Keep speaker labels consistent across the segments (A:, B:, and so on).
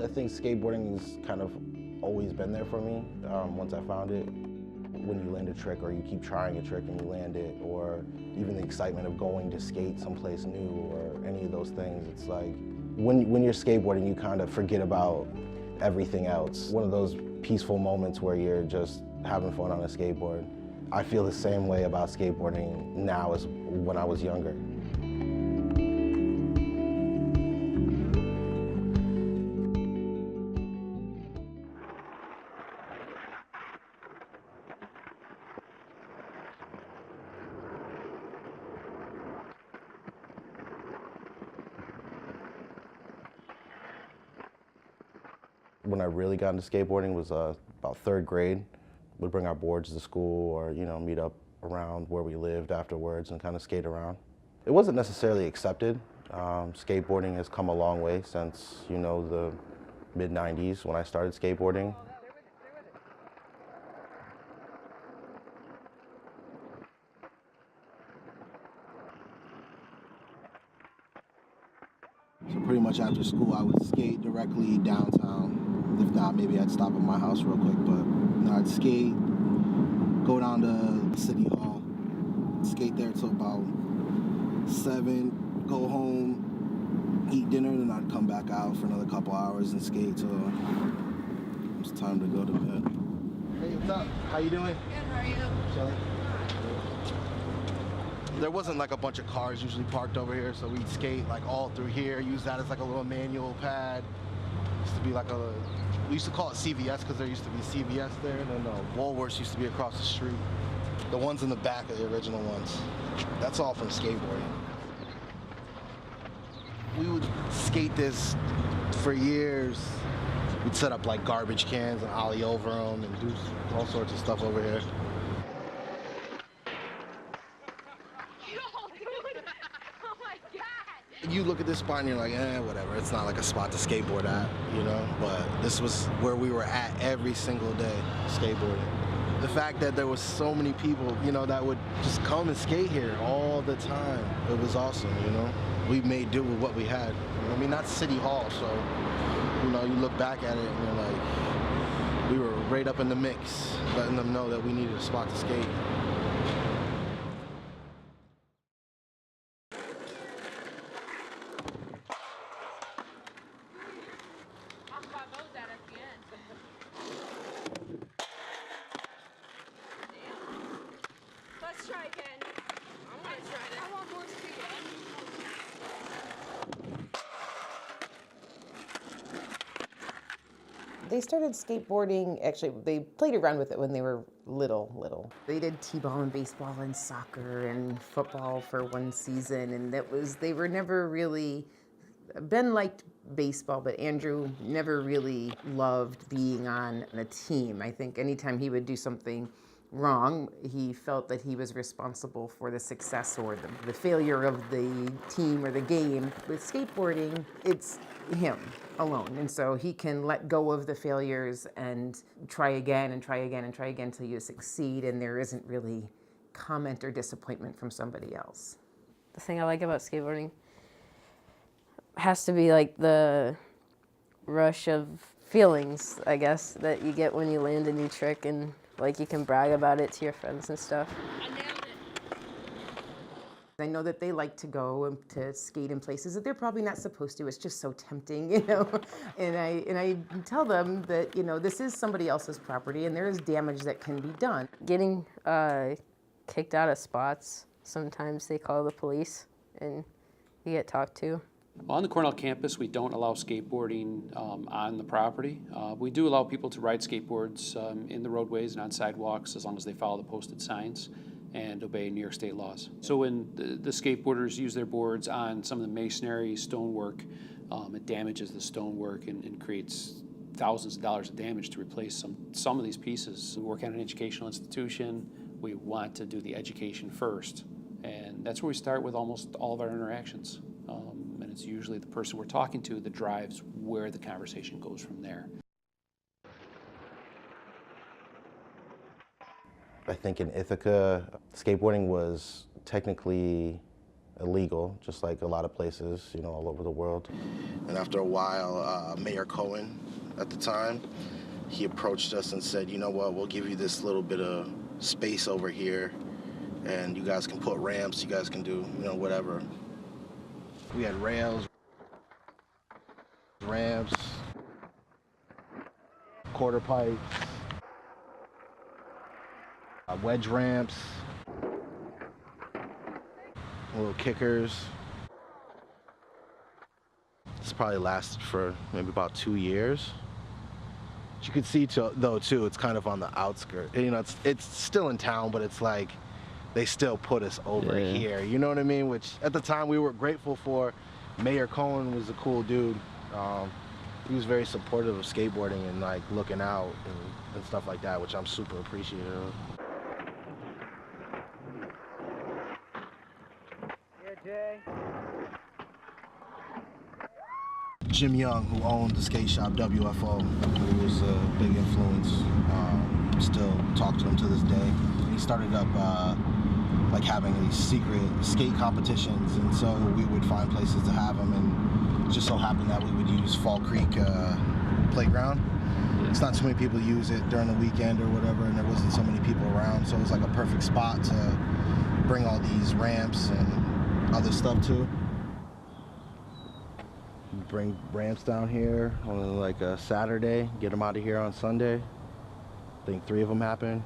A: I think skateboarding has kind of always been there for me once I found it. When you land a trick or you keep trying a trick and you land it, or even the excitement of going to skate someplace new or any of those things, it's like when you're skateboarding you kind of forget about everything else. One of those peaceful moments where you're just having fun on a skateboard. I feel the same way about skateboarding now as when I was younger. When I really got into skateboarding was about third grade. We'd bring our boards to school or, meet up around where we lived afterwards and kind of skate around. It wasn't necessarily accepted. Skateboarding has come a long way since, the mid-90s when I started skateboarding. So pretty much after school, I would skate directly downtown. If not, maybe I'd stop at my house real quick, but I'd skate, go down to City Hall, skate there till about 7, go home, eat dinner, and then I'd come back out for another couple hours and skate till it was time to go to bed. Hey, what's up? How you doing?
B: Good, how are you?
A: Chilling. There wasn't like a bunch of cars usually parked over here, so we'd skate like all through here, use that as like a little manual pad. Used to be like we used to call it CVS because there used to be CVS there, and then Woolworths used to be across the street. The ones in the back are the original ones. That's all from skateboarding. We would skate this for years. We'd set up like garbage cans and ollie over them and do all sorts of stuff over here. You look at this spot and you're like, whatever, it's not like a spot to skateboard at, but this was where we were at every single day, skateboarding. The fact that there was so many people, that would just come and skate here all the time, it was awesome, We made do with what we had. I mean, that's City Hall, so, you look back at it and you're like, we were right up in the mix, letting them know that we needed a spot to skate.
B: Let's try again. I'm gonna try that. I want more speed.
C: They started skateboarding, actually, they played around with it when they were little. They did t-ball and baseball and soccer and football for one season, and they were never really, Ben liked baseball, but Andrew never really loved being on a team. I think anytime he would do something wrong, he felt that he was responsible for the success or the failure of the team or the game. With skateboarding, it's him alone, and so he can let go of the failures and try again and try again and try again until you succeed, and there isn't really comment or disappointment from somebody else.
D: The thing I like about skateboarding has to be like the rush of feelings, I guess, that you get when you land a new trick, and like you can brag about it to your friends and stuff.
B: I nailed it.
C: I know that they like to go to skate in places that they're probably not supposed to. It's just so tempting, And I tell them that, this is somebody else's property and there is damage that can be done.
D: Getting kicked out of spots, sometimes they call the police and you get talked to.
E: On the Cornell campus, we don't allow skateboarding on the property. We do allow people to ride skateboards in the roadways and on sidewalks as long as they follow the posted signs and obey New York state laws. So when the skateboarders use their boards on some of the masonry, stonework, it damages the stonework and creates thousands of dollars of damage to replace some of these pieces. We work at an educational institution. We want to do the education first, and that's where we start with almost all of our interactions. And it's usually the person we're talking to that drives where the conversation goes from there. I think in Ithaca, skateboarding was technically
A: illegal, just like a lot of places, you know, all over the world. And after a while, Mayor Cohen at the time, he approached us and said, you know what, we'll give you this little bit of space over here, and you guys can put ramps, you guys can do, you know, whatever. We had rails, ramps, quarter pipes, wedge ramps, little kickers. This probably lasted for maybe about 2 years. But you could see though too, it's kind of on the outskirts. You know, it's still in town, but it's like they still put us over here. You know what I mean? Which at the time we were grateful for. Mayor Cohen was a cool dude. He was very supportive of skateboarding and like looking out and stuff like that, which I'm super appreciative of. Jim Young, who owned the skate shop WFO, who was a big influence, still talk to him to this day. He started up like having these secret skate competitions, and so we would find places to have them, and it just so happened that we would use Fall Creek playground. It's not too many people use it during the weekend or whatever, and there wasn't so many people around, so it was like a perfect spot to bring all these ramps and other stuff to. Bring ramps down here on like a Saturday, get them out of here on Sunday. I think 3 of them happened,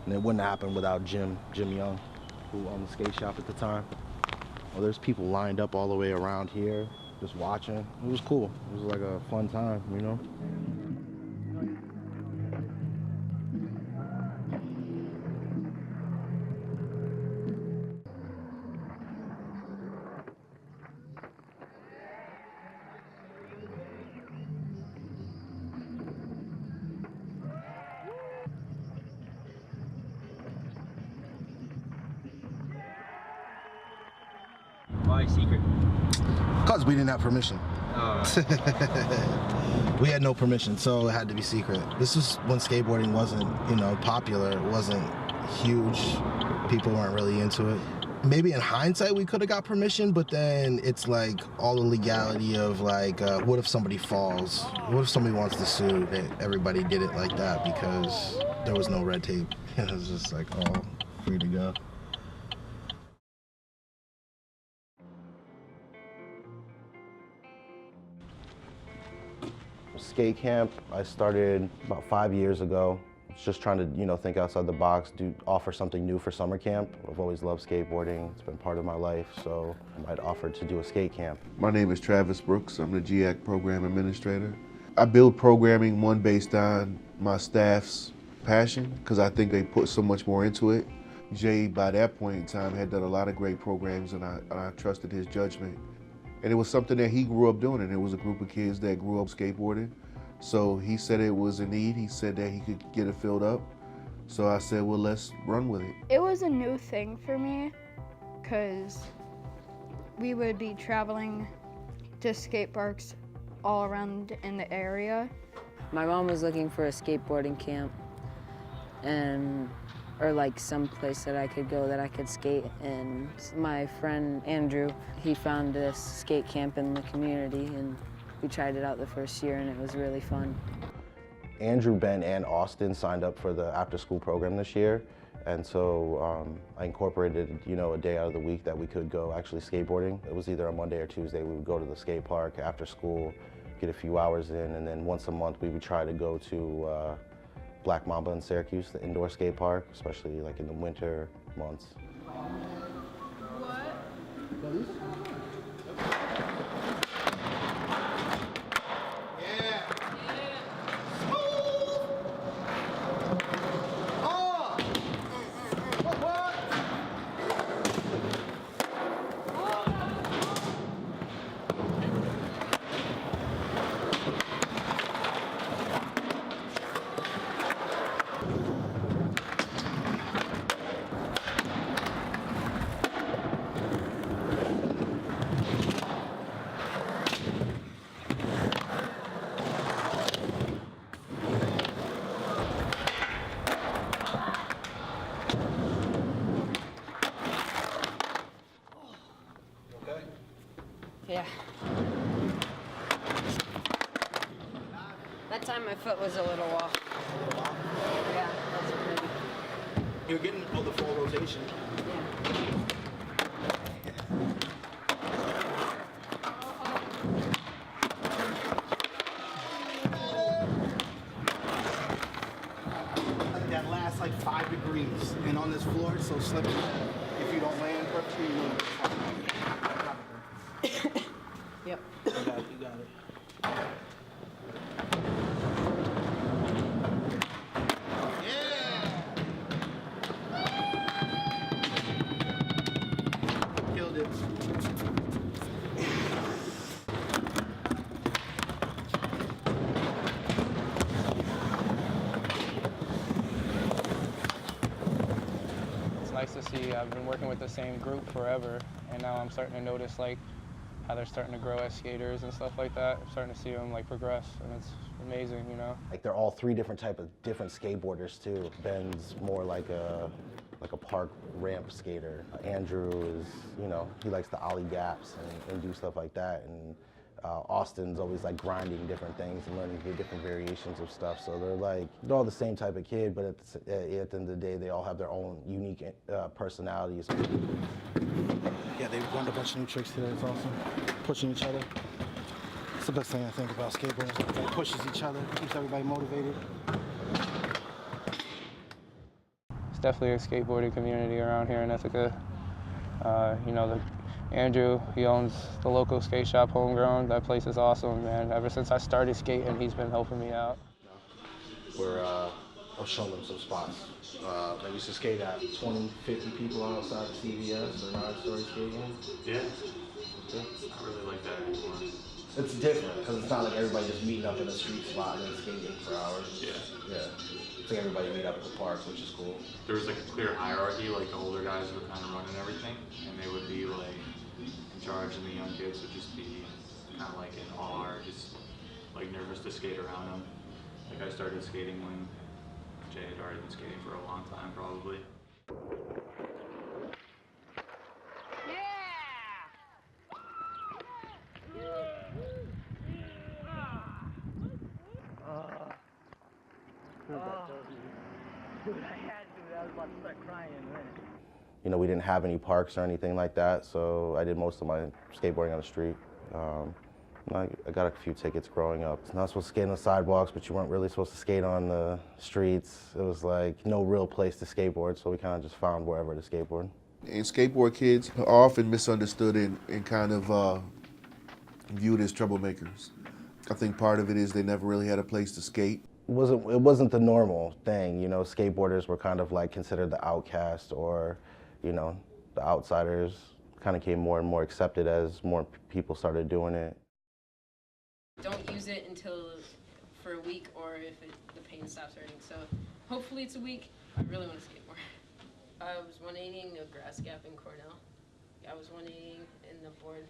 A: and it wouldn't happen without Jim Young, who owned the skate shop at the time. Well, there's people lined up all the way around here, just watching. It was cool. It was like a fun time, you know?
F: Why secret?
A: Because we didn't have permission.
F: Oh.
A: We had no permission, so it had to be secret. This is when skateboarding wasn't, you know, popular. It wasn't huge. People weren't really into it. Maybe in hindsight we could have got permission, but then it's like all the legality of like, what if somebody falls? What if somebody wants to sue? Everybody did it like that because there was no red tape. It was just like all free to go. Skate camp, I started about 5 years ago. Just trying to, you know, think outside the box, offer something new for summer camp. I've always loved skateboarding. It's been part of my life, so I'd offered to do a skate camp.
G: My name is Travis Brooks. I'm the GAC program administrator. I build programming, one, based on my staff's passion, because I think they put so much more into it. Jay, by that point in time, had done a lot of great programs, and I trusted his judgment. And it was something that he grew up doing, and it was a group of kids that grew up skateboarding. So he said it was a need. He said that he could get it filled up. So I said, well, let's run with it.
H: It was a new thing for me because we would be traveling to skate parks all around in the area.
D: My mom was looking for a skateboarding camp or like some place that I could go that I could skate. And my friend Andrew, he found this skate camp in the community, and we tried it out the first year, and it was really fun.
A: Andrew, Ben, and Austin signed up for the after-school program this year, and so I incorporated, you know, a day out of the week that we could go actually skateboarding. It was either a Monday or Tuesday. We would go to the skate park after school, get a few hours in, and then once a month we would try to go to Black Mamba in Syracuse, the indoor skate park, especially like in the winter months.
B: My foot was a little off. Yeah, that's maybe.
A: You're getting the full rotation. That lasts like 5 degrees, and on this floor it's so slippery. If you don't land perfectly, you know it's
B: Yep.
A: You got it. You got it. Killed it.
F: It's nice to see. I've been working with the same group forever, and now I'm starting to notice like how they're starting to grow as skaters and stuff like that. I'm starting to see them like progress, and it's amazing, you know.
A: Like they're all 3 different skateboarders too. Ben's more like a park ramp skater. Andrew is, you know, he likes to ollie gaps and do stuff like that. And Austin's always like grinding different things and learning the different variations of stuff. So they're all the same type of kid, but at the end of the day, they all have their own unique personalities. Yeah, they learned a bunch of new tricks today. It's awesome. Pushing each other. It's the best thing I think about skateboarding. It pushes each other, keeps everybody motivated.
F: It's definitely a skateboarding community around here in Ithaca. You know, Andrew, he owns the local skate shop, Homegrown. That place is awesome, man. Ever since I started skating, he's been helping me out.
A: I'll show them some spots. They used to skate at 20, 50 people outside of CVS or 9-story skating.
I: Yeah. It's not really like that anymore.
A: It's different because it's not like everybody just meeting up in a street spot and then skating for hours.
I: Yeah.
A: It's like everybody meet up at the park, which is cool.
I: There was like a clear hierarchy, like the older guys were kind of running everything, and they would be like in charge, and the young kids would just be kind of like in awe or just like nervous to skate around them. Like I started skating when Jay had already been skating for a long time, probably.
A: You know, we didn't have any parks or anything like that, so I did most of my skateboarding on the street. I got a few tickets growing up. Not supposed to skate on the sidewalks, but you weren't really supposed to skate on the streets. It was like no real place to skateboard, so we kind of just found wherever to skateboard.
G: And skateboard kids are often misunderstood and kind of viewed as troublemakers. I think part of it is they never really had a place to skate.
A: It wasn't the normal thing, you know. Skateboarders were kind of like considered the outcast, or, you know, the outsiders. Kind of came more and more accepted as more people started doing it.
D: Don't use it until for a week, or if the pain stops hurting. So hopefully it's a week. I really want to skate more. I was 180ing a grass gap in Cornell. I was 180ing and the board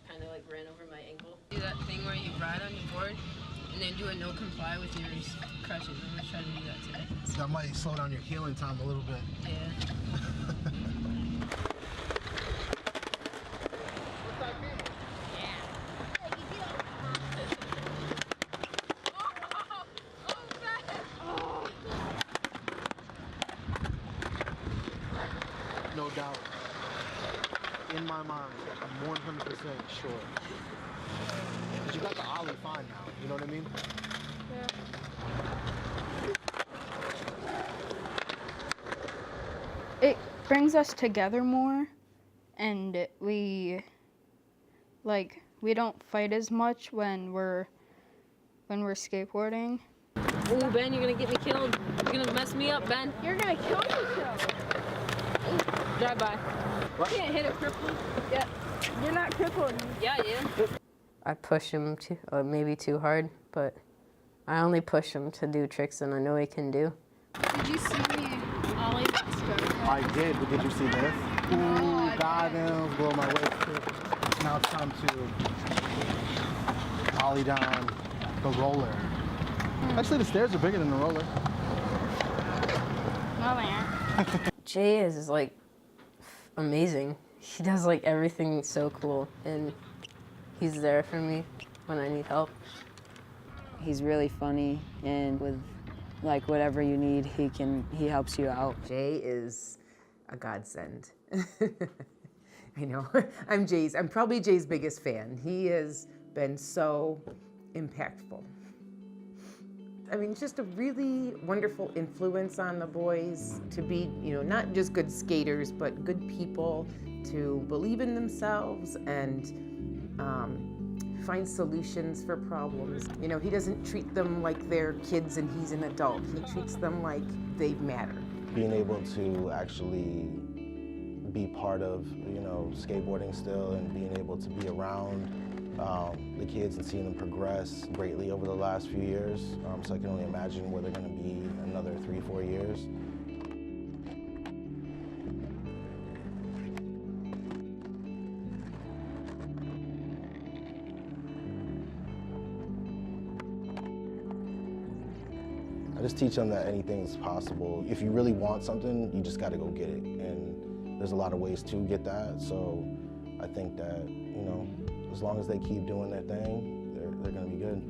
D: kind of like ran over my ankle. Do that thing where you ride on your board and then do a no comply with your crutches. I'm gonna try to do that today.
A: That might slow down your healing time a little bit.
D: Yeah.
A: No doubt. In my mind, I'm 100% sure. Because you got the ollie fine now, you know what I mean?
H: Yeah. It brings us together more, and we don't fight as much when we're skateboarding.
D: Ooh, Ben, you're gonna get me killed. You're gonna mess me up, Ben.
B: You're gonna kill yourself.
D: Drive by.
B: What? You can't hit it crippled. Yeah. You're not crippled.
D: Yeah, I am. I push him maybe too hard, but I only push him to do tricks that I know he can do.
H: Did you see me ollie that skirt?
A: I did, but did you see this? Ooh, got him, blow my waist too. Now it's time to ollie down the roller. Actually, the stairs are bigger than the roller.
H: No, they aren't.
D: Jay is like amazing. He does like everything so cool, and he's there for me when I need help.
B: He's really funny, and with like whatever you need, he helps you out.
C: Jay is a godsend. I know, I'm probably Jay's biggest fan. He has been so impactful. I mean, just a really wonderful influence on the boys to be, not just good skaters, but good people, to believe in themselves and find solutions for problems. He doesn't treat them like they're kids and he's an adult. He treats them like they matter.
A: Being able to actually be part of, skateboarding still, and being able to be around the kids and seeing them progress greatly over the last few years. So I can only imagine where they're going to be another 3-4 years. I just teach them that anything is possible. If you really want something, you just got to go get it. And there's a lot of ways to get that. So I think that, as long as they keep doing their thing, they're going to be good.